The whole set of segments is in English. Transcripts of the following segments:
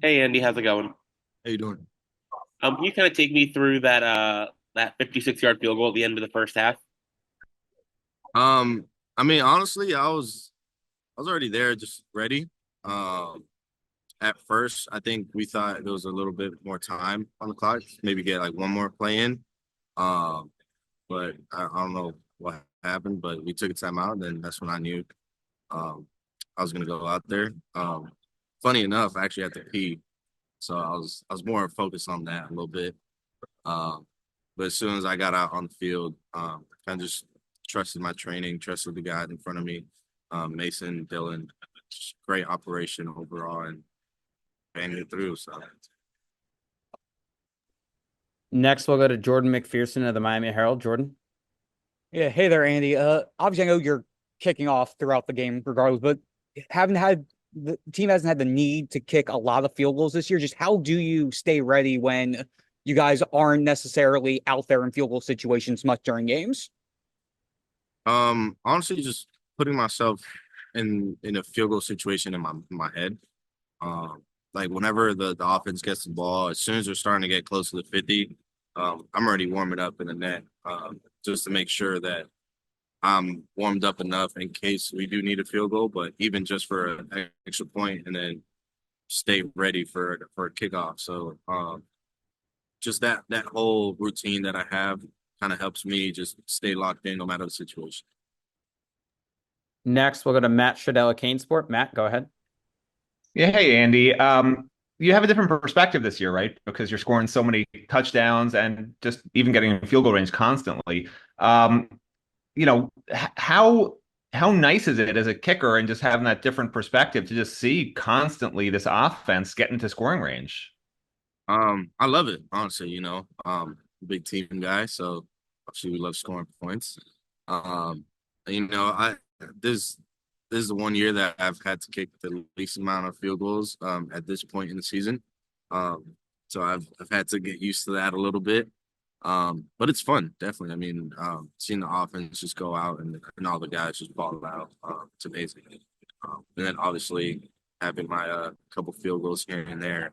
Hey Andy, how's it going? How you doing? Can you kind of take me through that 56-yard field goal at the end of the first half? Um, I mean, honestly, I was already there, just ready. Um, at first, I think we thought there was a little bit more time on the clock, maybe get like one more play in. Um, but I don't know what happened, but we took a timeout, and then that's when I knew um I was gonna go out there. Funny enough, I actually had to pee, so I was more focused on that a little bit. Um, but as soon as I got out on the field, kind of just trusted my training, trusted the guys in front of me, Mason, Dylan, just great operation overall, and banged it through. So, Next, we'll go to Jordan McPherson of the Miami Herald. Jordan. Yeah, hey there, Andy. Obviously, I know you're kicking off throughout the game, regardless, but haven't had the team hasn't had the need to kick a lot of field goals this year. Just how do you stay ready when you guys aren't necessarily out there in field goal situations much during games? honestly, just putting myself in a field goal situation in my head. Um, like whenever the offense gets the ball, as soon as they're starting to get close to the 50, I'm already warming up in the net, just to make sure that I'm warmed up enough in case we do need a field goal, but even just for an extra point, and then stay ready for a kickoff. So just that whole routine that I have kind of helps me just stay locked in no matter the situation. Next, we'll go to Matt Shadell of Kane Sport. Matt, go ahead. Yeah, hey Andy. You have a different perspective this year, right? Because you're scoring so many touchdowns and just even getting in field goal range constantly. Um, how nice is it as a kicker and just having that different perspective to just see constantly this offense get into scoring range? I love it, honestly, big team guy, so obviously we love scoring points. Um, I this this is the one year that I've had to kick the least amount of field goals at this point in the season. So I've had to get used to that a little bit. But it's fun, definitely. I mean, seeing the offense just go out and all the guys just ball out, it's amazing. And then obviously having my couple field goals here and there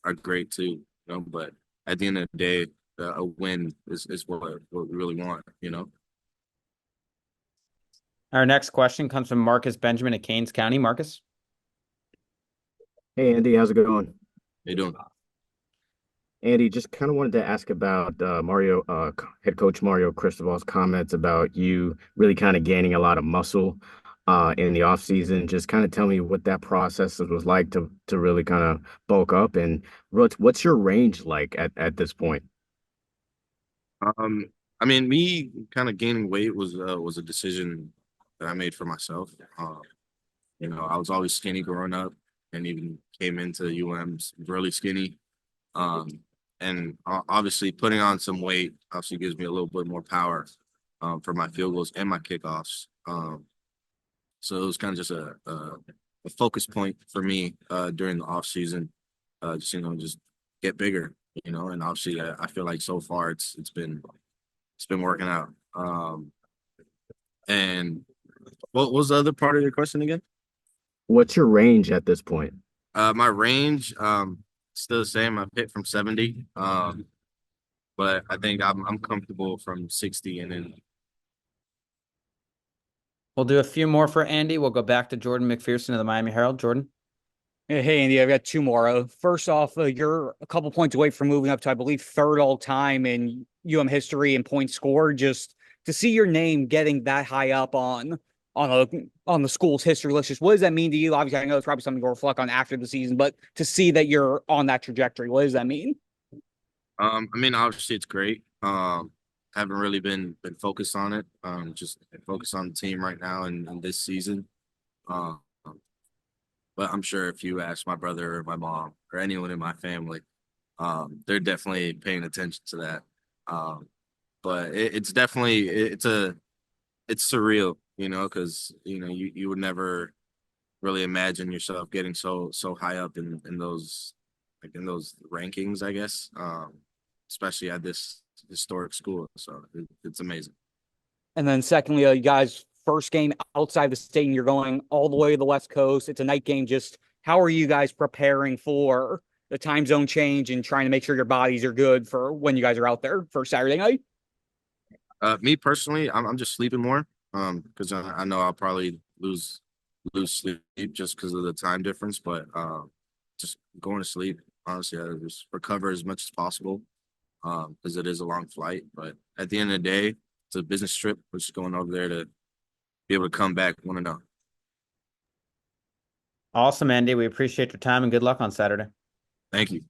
are great too, but at the end of the day, a win is what we really want. Our next question comes from Marcus Benjamin of Keynes County. Marcus. Hey Andy, how's it going? They doing. Andy, just kind of wanted to ask about head coach Mario Cristobal's comments about you really kind of gaining a lot of muscle in the off season. Just kind of tell me what that process was like to really kind of bulk up, and what's your range like at this point? Um, I mean, me kind of gaining weight was a decision that I made for myself. I was always skinny growing up, and even came into UM's really skinny. Um, and obviously putting on some weight obviously gives me a little bit more power for my field goals and my kickoffs. So it was kind of just a focus point for me during the off season. Just get bigger. And obviously I feel like so far it's been working out. And what was the other part of your question again? What's your range at this point? My range, still the same. I've hit from 70. But I think I'm comfortable from 60 and then. We'll do a few more for Andy. We'll go back to Jordan McPherson of the Miami Herald. Jordan. Hey, Andy, I've got two more. First off, you're a couple points away from moving up to, I believe, third all time in UM history and points scored. Just to see your name getting that high up on the school's history list, just what does that mean to you? Obviously, I know it's probably something you'll reflect on after the season, but to see that you're on that trajectory, what does that mean? I mean, obviously it's great. Haven't really been focused on it. Just focused on the team right now and this season. Um, but I'm sure if you ask my brother or my mom or anyone in my family, they're definitely paying attention to that. Um, but it's definitely it's surreal, because you would never really imagine yourself getting so high up in those in those rankings, I guess. Especially at this historic school. So it's amazing. And then secondly, you guys first game outside the state and you're going all the way to the West Coast. It's a night game. Just how are you guys preparing for the time zone change and trying to make sure your bodies are good for when you guys are out there for Saturday night? Me personally, I'm just sleeping more. Because I know I'll probably lose sleep just because of the time difference. But just going to sleep, honestly, I just recover as much as possible. Because it is a long flight. But at the end of the day, it's a business trip. We're just going over there to be able to come back 1-0. Awesome, Andy. We appreciate your time and good luck on Saturday. Thank you.